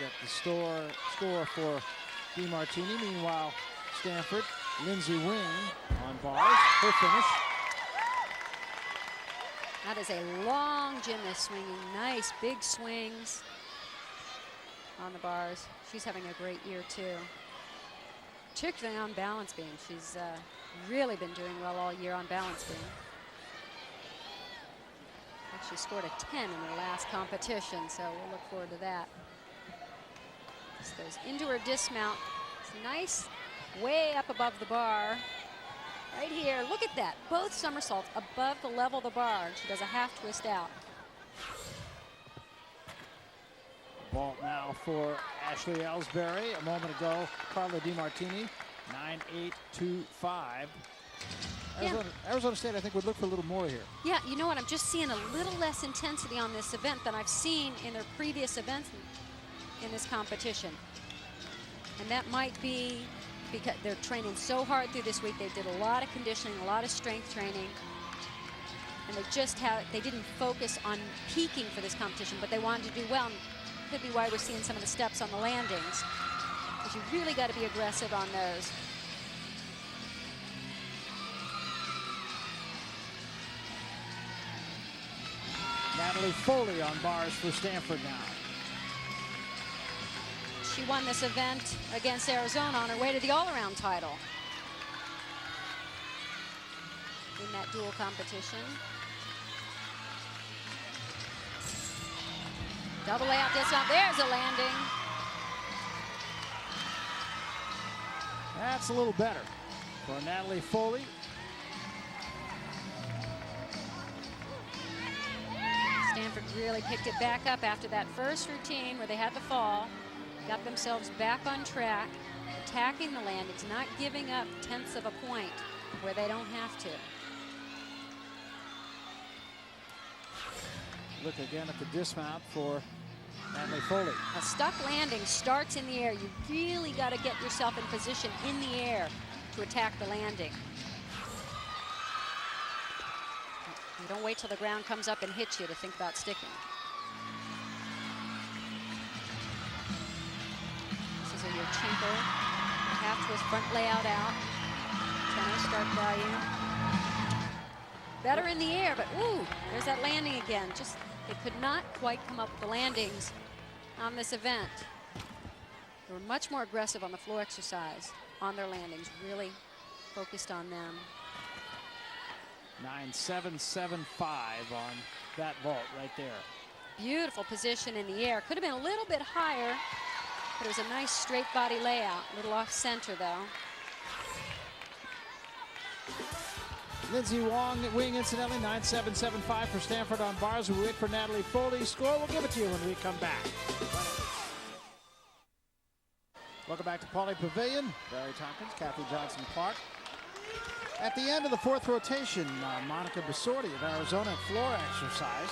get the score for DiMartini. Meanwhile, Stanford, Lindsay Wing on bars, her finish. That is a long gymnast swinging. Nice big swings on the bars. She's having a great year too. Particularly on balance beam. She's really been doing well all year on balance beam. She scored a 10 in her last competition, so we'll look forward to that. This goes into her dismount. It's nice, way up above the bar. Right here, look at that. Both somersaults above the level of the bar. She does a half twist out. Vault now for Ashley Ellsberry. A moment ago, Carla DiMartini, 9.825. Arizona State, I think, would look for a little more here. Yeah, you know what? I'm just seeing a little less intensity on this event than I've seen in their previous events in this competition. And that might be because they're training so hard through this week. They did a lot of conditioning, a lot of strength training. And they didn't focus on peaking for this competition, but they wanted to do well. And could be why we're seeing some of the steps on the landings. Because you really got to be aggressive on those. Natalie Foley on bars for Stanford now. She won this event against Arizona on her way to the all-around title in that dual competition. Double layout dismount. There's a landing. That's a little better for Natalie Foley. Stanford really picked it back up after that first routine where they had the fall. Got themselves back on track, attacking the landings, not giving up tenths of a point where they don't have to. Look again at the dismount for Natalie Foley. A stuck landing starts in the air. You really got to get yourself in position in the air to attack the landing. You don't wait till the ground comes up and hits you to think about sticking. This is a Yurchenko half twist front layout out. 10 start value. Better in the air, but ooh, there's that landing again. Just, they could not quite come up with the landings on this event. They were much more aggressive on the floor exercise, on their landings, really focused on them. 9.775 on that vault right there. Beautiful position in the air. Could have been a little bit higher, but it was a nice straight body layout. A little off center though. Lindsay Wing, incidentally, 9.775 for Stanford on bars. We wait for Natalie Foley's score. We'll give it to you when we come back. Welcome back to Pauley Pavilion. Barry Tompkins, Kathy Johnson-Clark. At the end of the fourth rotation, Monica Bisordi of Arizona floor exercise.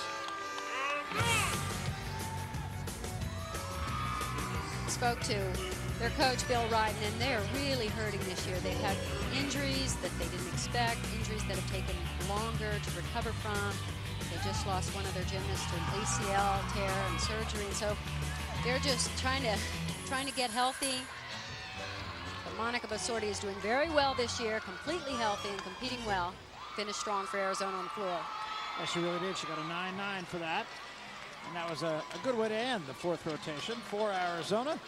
Spoke to their coach, Bill Ryden, and they're really hurting this year. They've had injuries that they didn't expect, injuries that have taken longer to recover from. They just lost one of their gymnasts to an ACL tear and surgery, and so they're just trying to get healthy. But Monica Bisordi is doing very well this year, completely healthy and competing well. Finished strong for Arizona on the floor. Yeah, she really did. She got a 9.9 for that. And that was a good way to end the fourth rotation for Arizona.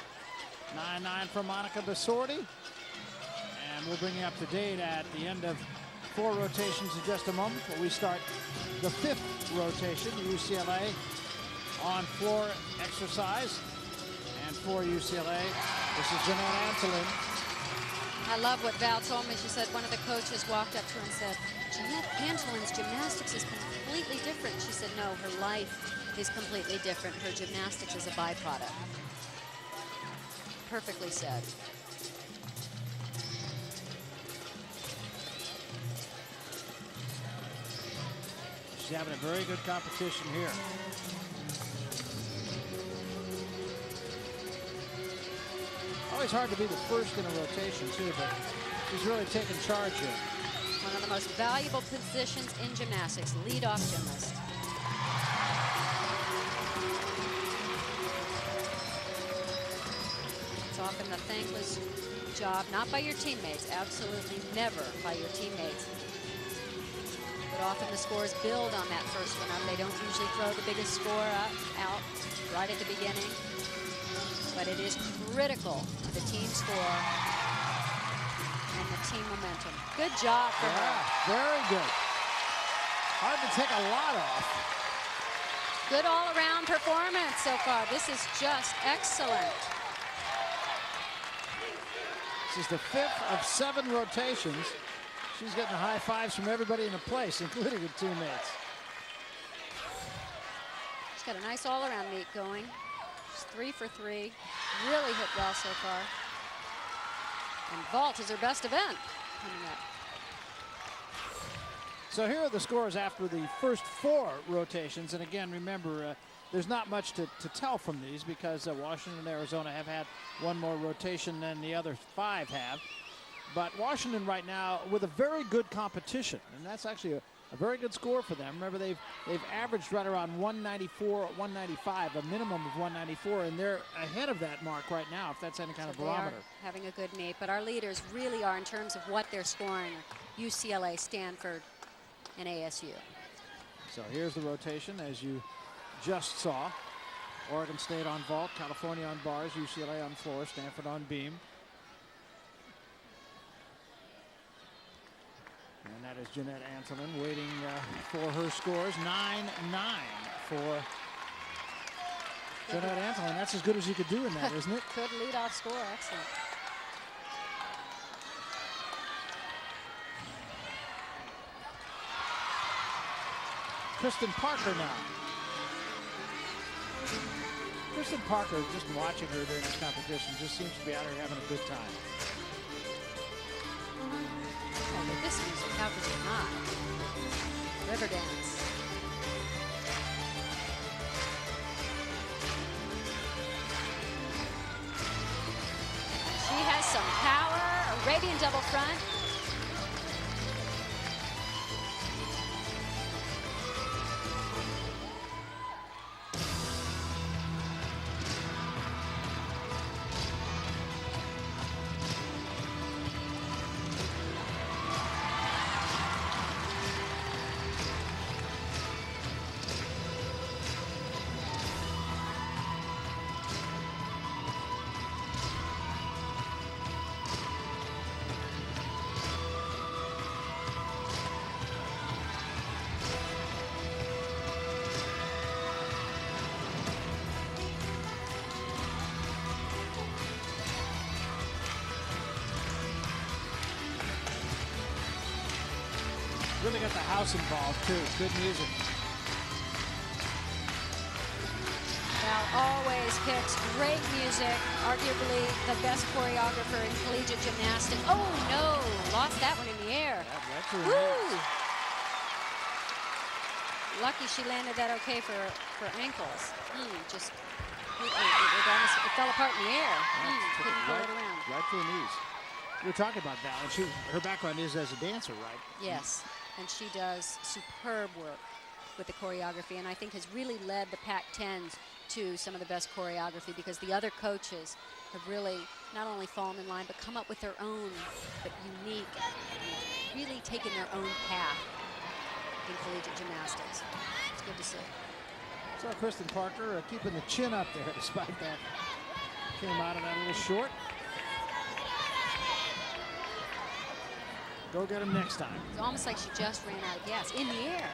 9.9 for Monica Bisordi. And we'll bring you up to date at the end of four rotations in just a moment. But we start the fifth rotation, UCLA on floor exercise. And for UCLA, this is Jeanette Antolin. I love what Val told me. She said one of the coaches walked up to her and said, Jeanette Antolin's gymnastics is completely different. She said, no, her life is completely different. Her gymnastics is a byproduct. Perfectly said. She's having a very good competition here. Always hard to be the first in a rotation too, but she's really taken charge here. One of the most valuable positions in gymnastics, lead-off gymnast. often a thankless job, not by your teammates, absolutely never by your teammates. But often the scores build on that first one up. They don't usually throw the biggest score out right at the beginning. But it is critical to the team score and the team momentum. Good job for her. Very good. Hard to take a lot off. Good all-around performance so far. This is just excellent. This is the 5th of 7 rotations. She's getting the high fives from everybody in the place, including her teammates. She's got a nice all-around meet going. She's 3 for 3. Really hit well so far. And vault is her best event coming up. So here are the scores after the first 4 rotations. And again, remember, there's not much to tell from these because Washington and Arizona have had one more rotation than the other 5 have. But Washington right now with a very good competition, and that's actually a very good score for them. Remember, they've averaged right around 194, 195, a minimum of 194, and they're ahead of that mark right now, if that's any kind of barometer. They are having a good meet, but our leaders really are in terms of what they're scoring. UCLA, Stanford, and ASU. So here's the rotation, as you just saw. Oregon State on vault, California on bars, UCLA on floor, Stanford on beam. And that is Jeanette Antolin waiting for her scores. 9-9 for Jeanette Antolin. That's as good as you could do in that, isn't it? Good lead-off score. Excellent. Kristin Parker now. Kristin Parker, just watching her during this competition, just seems to be out here having a good time. Oh, this music, how could you not? River dance. She has some power, Arabian double front. Really got the house involved too. Good music. Val always picks great music. Arguably the best choreographer in collegiate gymnastics. Oh no, lost that one in the air. Woo! Lucky she landed that okay for ankles. Just it fell apart in the air. Couldn't pull it around. Right to her knees. We were talking about Val, and her background is as a dancer, right? Yes, and she does superb work with the choreography, and I think has really led the Pac-10s to some of the best choreography because the other coaches have really not only fallen in line, but come up with their own, but unique, really taken their own path in collegiate gymnastics. It's good to see. So Kristin Parker keeping the chin up there despite that. Came out of that a little short. Go get him next time. It's almost like she just ran out of gas in the air.